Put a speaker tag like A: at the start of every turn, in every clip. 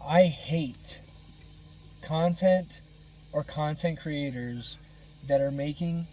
A: I hate content or content creators that are making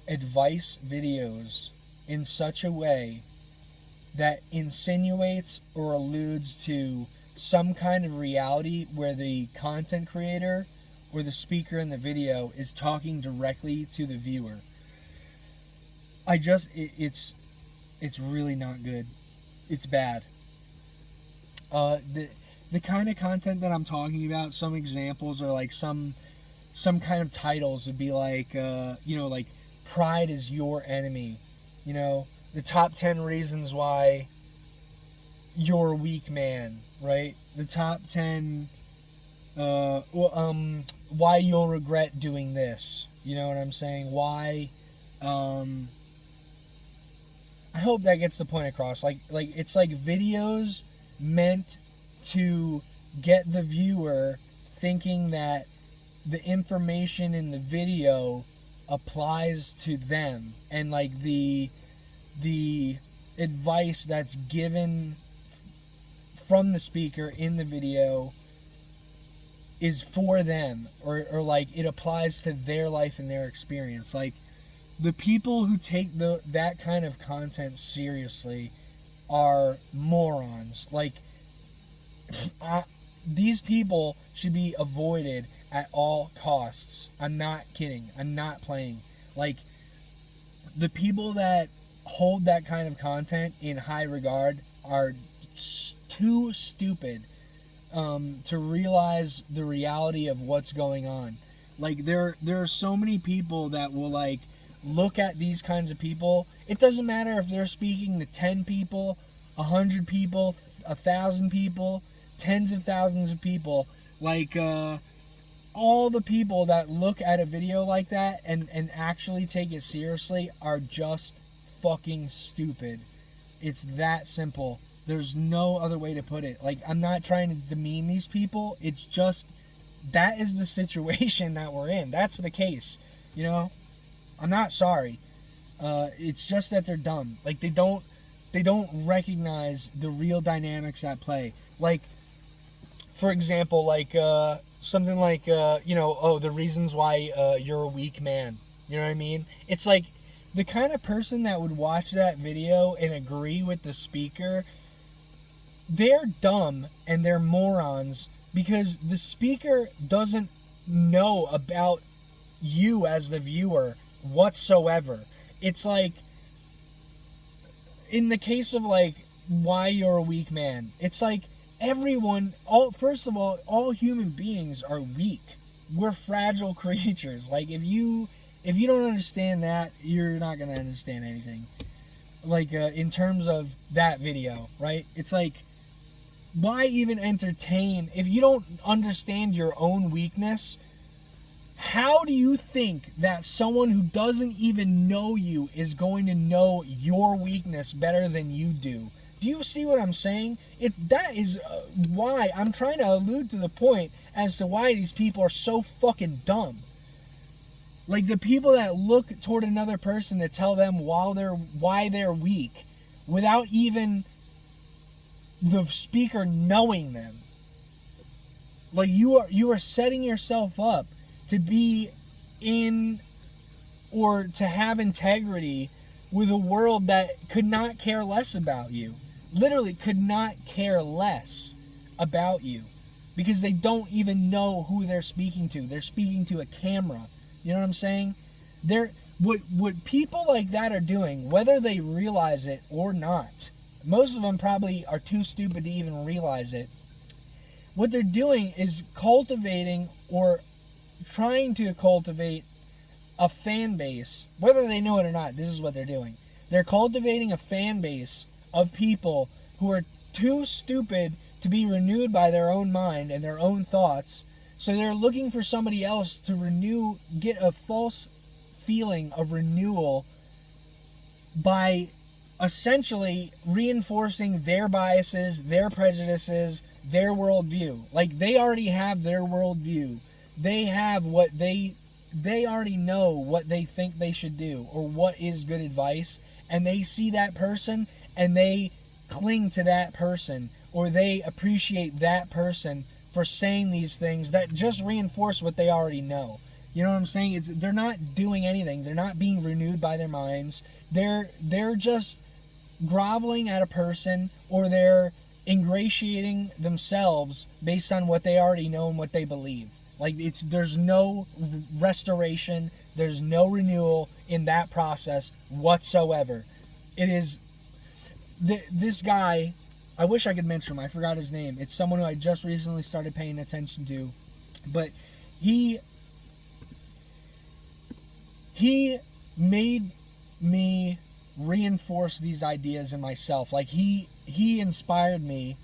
A: advice videos in such a way that insinuates or alludes to some kind of reality where the content creator or the speaker in the video is talking directly to the viewer. It's really not good. It's bad. The kind of content that I'm talking about, some examples are like some kind of titles would be like, like pride is your enemy. The top 10 reasons why you're a weak man, right? The top 10, why you'll regret doing this. You know what I'm saying? Why, I hope that gets the point across. Like it's like videos meant to get the viewer thinking that the information in the video applies to them, and like the advice that's given from the speaker in the video is for them, or like it applies to their life and their experience. Like the people who take that kind of content seriously are morons. Like these people should be avoided at all costs. I'm not kidding. I'm not playing. Like the people that hold that kind of content in high regard are too stupid to realize the reality of what's going on. Like there are so many people that will like look at these kinds of people. It doesn't matter if they're speaking to 10 people, 100 people, 1,000 people, tens of thousands of people. Like all the people that look at a video like that and actually take it seriously are just fucking stupid. It's that simple. There's no other way to put it. Like, I'm not trying to demean these people. It's just, that is the situation that we're in. That's the case. I'm not sorry. It's just that they're dumb. Like, they don't recognize the real dynamics at play. Like, for example, like, something like, the reasons why you're a weak man. You know what I mean? It's like, the kind of person that would watch that video and agree with the speaker, they're dumb and they're morons because the speaker doesn't know about you as the viewer whatsoever. It's like, in the case of like why you're a weak man, it's like first of all human beings are weak. We're fragile creatures. Like if you don't understand that, you're not going to understand anything. Like, in terms of that video, right? It's like, why even entertain? If you don't understand your own weakness, how do you think that someone who doesn't even know you is going to know your weakness better than you do? Do you see what I'm saying? That is why I'm trying to allude to the point as to why these people are so fucking dumb. Like the people that look toward another person to tell them why they're weak without even the speaker knowing them. Like you are setting yourself up to be in or to have integrity with a world that could not care less about you. Literally could not care less about you because they don't even know who they're speaking to. They're speaking to a camera. You know what I'm saying? What people like that are doing, whether they realize it or not, most of them probably are too stupid to even realize it. What they're doing is cultivating or trying to cultivate a fan base. Whether they know it or not, this is what they're doing. They're cultivating a fan base of people who are too stupid to be renewed by their own mind and their own thoughts. So they're looking for somebody else to get a false feeling of renewal by essentially reinforcing their biases, their prejudices, their worldview. Like they already have their worldview. They have they already know what they think they should do or what is good advice, and they see that person and they cling to that person or they appreciate that person for saying these things that just reinforce what they already know. You know what I'm saying? They're not doing anything. They're not being renewed by their minds. They're just groveling at a person, or they're ingratiating themselves based on what they already know and what they believe. Like, there's no restoration, there's no renewal in that process whatsoever. It is this guy. I wish I could mention him. I forgot his name. It's someone who I just recently started paying attention to, but he made me reinforce these ideas in myself. Like, he inspired me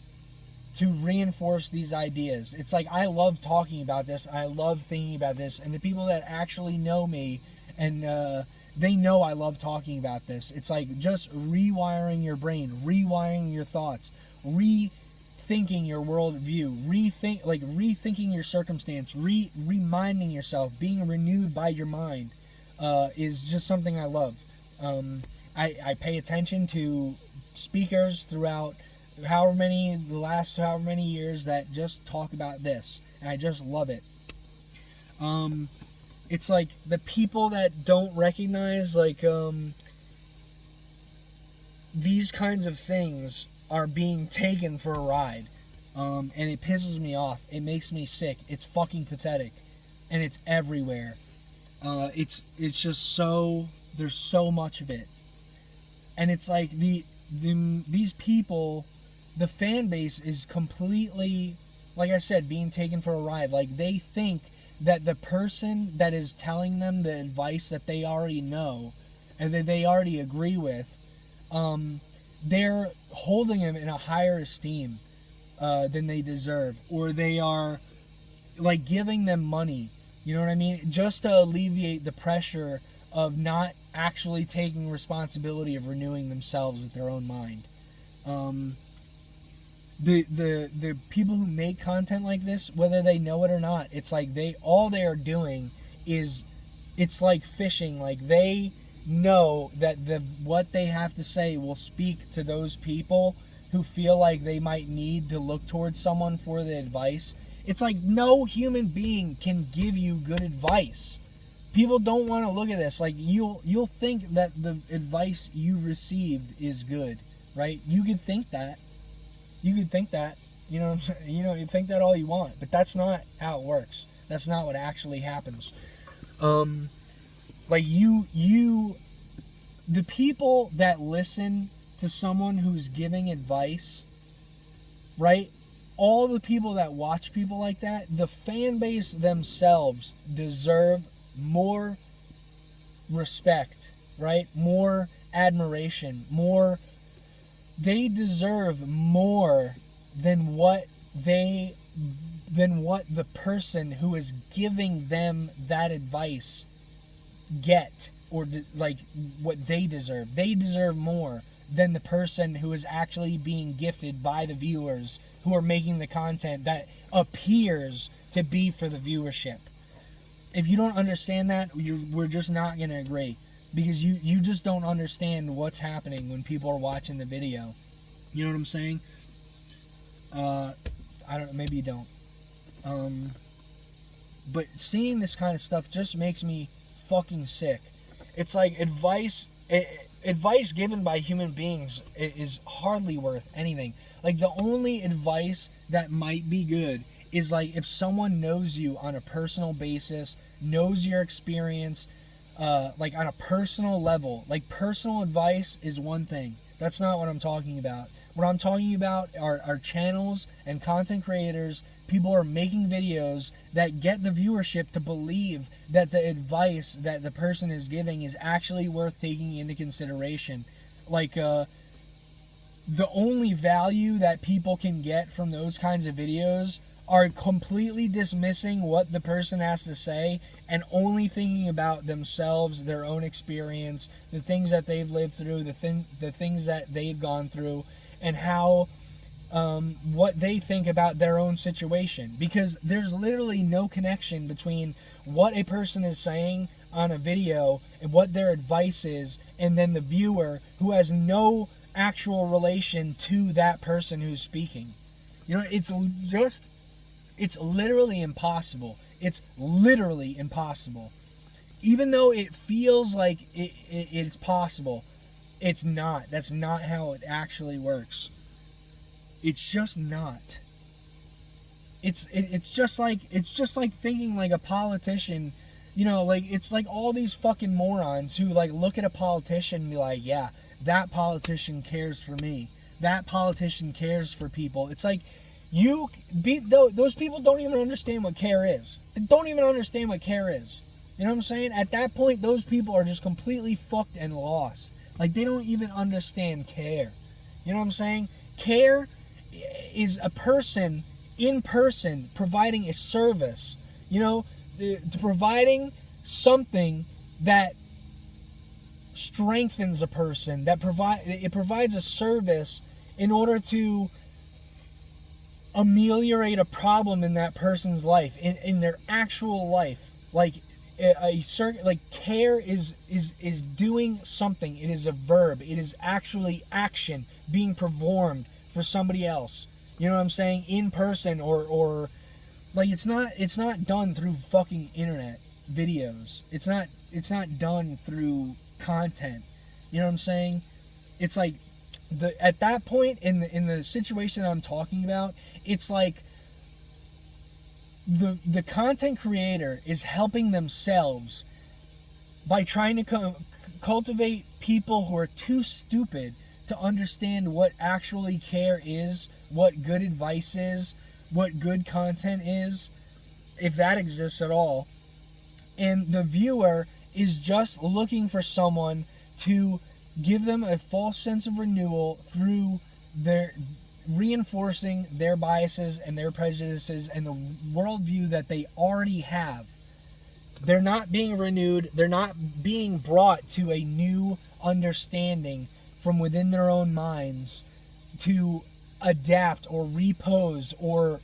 A: to reinforce these ideas. It's like, I love talking about this. I love thinking about this. And the people that actually know me, and they know I love talking about this. It's like just rewiring your brain, rewiring your thoughts, rethinking your worldview, rethinking your circumstance, reminding yourself, being renewed by your mind, is just something I love. I pay attention to speakers throughout the last however many years that just talk about this, and I just love it. It's like the people that don't recognize, like, these kinds of things are being taken for a ride, and it pisses me off. It makes me sick. It's fucking pathetic, and it's everywhere. It's just so, there's so much of it, and it's like these people, the fan base is completely, like I said, being taken for a ride. Like, they think that the person that is telling them the advice that they already know and that they already agree with, they're holding them in a higher esteem than they deserve, or they are like giving them money, you know what I mean, just to alleviate the pressure of not actually taking responsibility of renewing themselves with their own mind. The people who make content like this, whether they know it or not, it's like all they are doing is, it's like fishing. Like, they know that what they have to say will speak to those people who feel like they might need to look towards someone for the advice. It's like, no human being can give you good advice. People don't want to look at this. Like, you'll think that the advice you received is good, right? You could think that. You know what I'm saying? You know, you think that all you want, but that's not how it works. That's not what actually happens. Like, the people that listen to someone who's giving advice, right? All the people that watch people like that, the fan base themselves deserve more respect, right? More admiration, they deserve more than what the person who is giving them that advice get, or like what they deserve. They deserve more than the person who is actually being gifted by the viewers who are making the content that appears to be for the viewership. If you don't understand that, we're just not going to agree, because you just don't understand what's happening when people are watching the video. You know what I'm saying? I don't know, maybe you don't. But seeing this kind of stuff just makes me fucking sick. It's like advice given by human beings is hardly worth anything. Like, the only advice that might be good is like if someone knows you on a personal basis, knows your experience, like on a personal level. Like, personal advice is one thing. That's not what I'm talking about. What I'm talking about are channels and content creators. People are making videos that get the viewership to believe that the advice that the person is giving is actually worth taking into consideration. Like, the only value that people can get from those kinds of videos are completely dismissing what the person has to say and only thinking about themselves, their own experience, the things that they've lived through, the things that they've gone through, and how what they think about their own situation. Because there's literally no connection between what a person is saying on a video and what their advice is, and then the viewer who has no actual relation to that person who's speaking. You know, it's just It's literally impossible. It's literally impossible. Even though it feels like it's possible, it's not. That's not how it actually works. It's just not. It's just like thinking like a politician, like it's like all these fucking morons who like look at a politician and be like, yeah, that politician cares for me. That politician cares for people. It's like those people don't even understand what care is. They don't even understand what care is. You know what I'm saying? At that point, those people are just completely fucked and lost. Like, they don't even understand care. You know what I'm saying? Care is a person in person providing a service, providing something that strengthens a person, it provides a service in order to ameliorate a problem in that person's life, in their actual life. Like care is doing something. It is a verb. It is actually action being performed for somebody else. You know what I'm saying? In person, or like it's not done through fucking internet videos. It's not done through content. You know what I'm saying? It's like at that point in the situation that I'm talking about, it's like the content creator is helping themselves by trying to cultivate people who are too stupid to understand what actually care is, what good advice is, what good content is, if that exists at all. And the viewer is just looking for someone to give them a false sense of renewal through their reinforcing their biases and their prejudices and the worldview that they already have. They're not being renewed. They're not being brought to a new understanding from within their own minds to adapt or repose or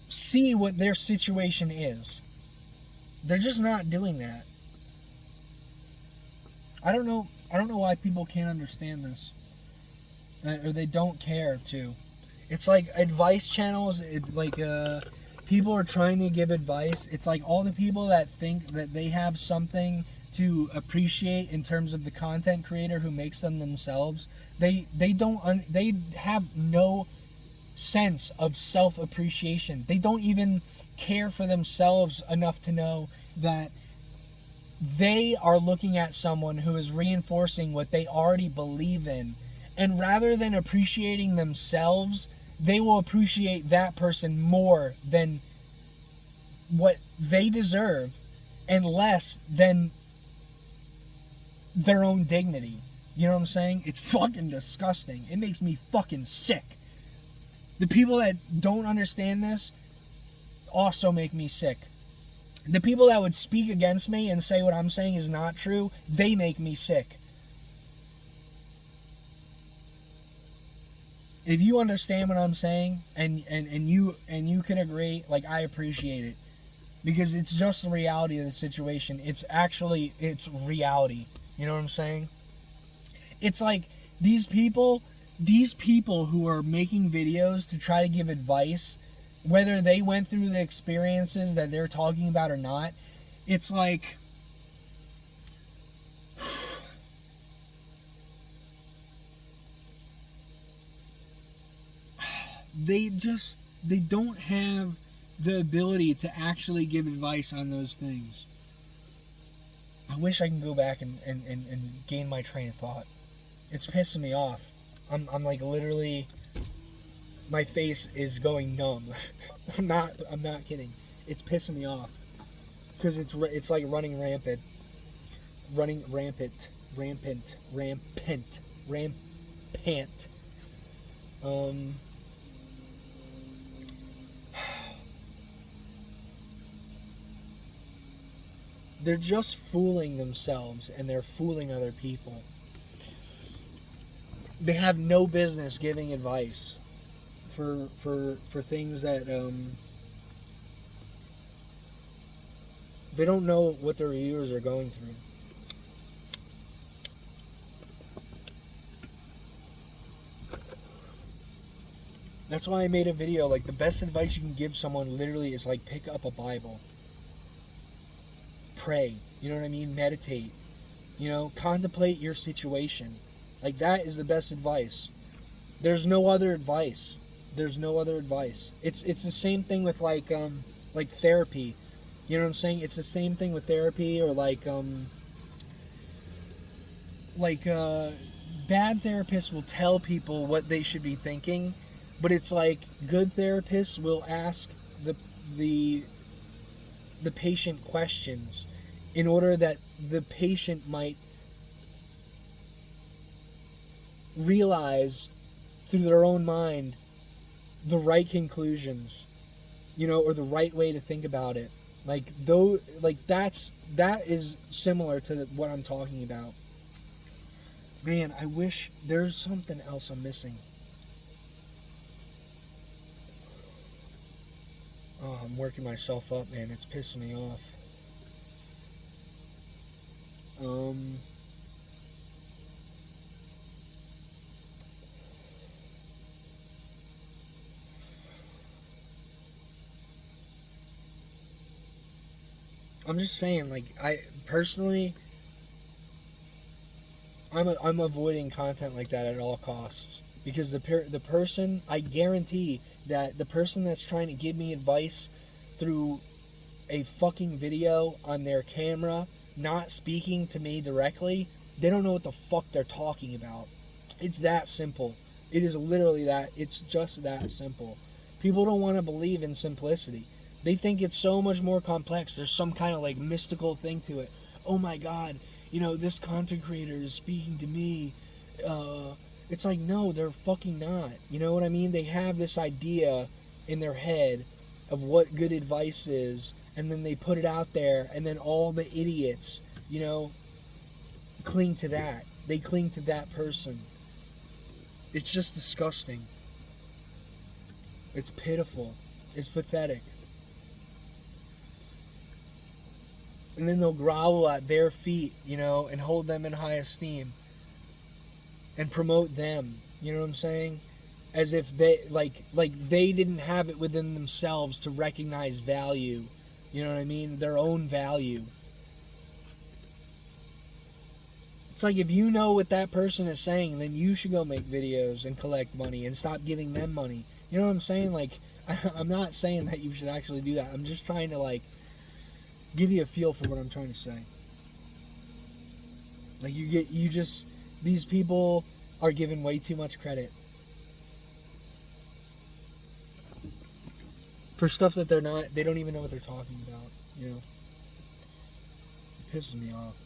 A: see what their situation is. They're just not doing that. I don't know why people can't understand this, or they don't care to. It's like advice channels. People are trying to give advice. It's like all the people that think that they have something to appreciate in terms of the content creator who makes them themselves. They have no sense of self-appreciation. They don't even care for themselves enough to know that they are looking at someone who is reinforcing what they already believe in. And rather than appreciating themselves, they will appreciate that person more than what they deserve and less than their own dignity. You know what I'm saying? It's fucking disgusting. It makes me fucking sick. The people that don't understand this also make me sick. The people that would speak against me and say what I'm saying is not true, they make me sick. If you understand what I'm saying and you can agree, like, I appreciate it. Because it's just the reality of the situation. It's reality. You know what I'm saying? It's like these people who are making videos to try to give advice, whether they went through the experiences that they're talking about or not, it's like they don't have the ability to actually give advice on those things. I wish I can go back and gain my train of thought. It's pissing me off. I'm like literally, my face is going numb. I'm not kidding. It's pissing me off because it's like running rampant. They're just fooling themselves and they're fooling other people. They have no business giving advice for things that they don't know what their viewers are going through. That's why I made a video. Like, the best advice you can give someone literally is like, pick up a Bible, pray, you know what I mean? Meditate, you know, contemplate your situation. Like, that is the best advice. There's no other advice. There's no other advice. It's the same thing with like therapy. You know what I'm saying? It's the same thing with therapy, or bad therapists will tell people what they should be thinking, but it's like good therapists will ask the the patient questions in order that the patient might realize through their own mind the right conclusions, you know, or the right way to think about it. Like, though, like, that is similar to what I'm talking about. Man, I wish there's something else I'm missing. Oh, I'm working myself up, man. It's pissing me off. I'm just saying, like, I personally, I'm avoiding content like that at all costs, because the person, I guarantee that the person that's trying to give me advice through a fucking video on their camera, not speaking to me directly, they don't know what the fuck they're talking about. It's that simple. It is literally that. It's just that simple. People don't want to believe in simplicity. They think it's so much more complex. There's some kind of like mystical thing to it. Oh my God, you know, this content creator is speaking to me. It's like, no, they're fucking not. You know what I mean? They have this idea in their head of what good advice is, and then they put it out there, and then all the idiots, you know, cling to that. They cling to that person. It's just disgusting. It's pitiful. It's pathetic. And then they'll grovel at their feet, you know, and hold them in high esteem and promote them. You know what I'm saying? As if they like they didn't have it within themselves to recognize value. You know what I mean? Their own value. It's like, if you know what that person is saying, then you should go make videos and collect money and stop giving them money. You know what I'm saying? Like, I'm not saying that you should actually do that. I'm just trying to, like, give you a feel for what I'm trying to say. Like, these people are given way too much credit for stuff that they don't even know what they're talking about, you know? It pisses me off.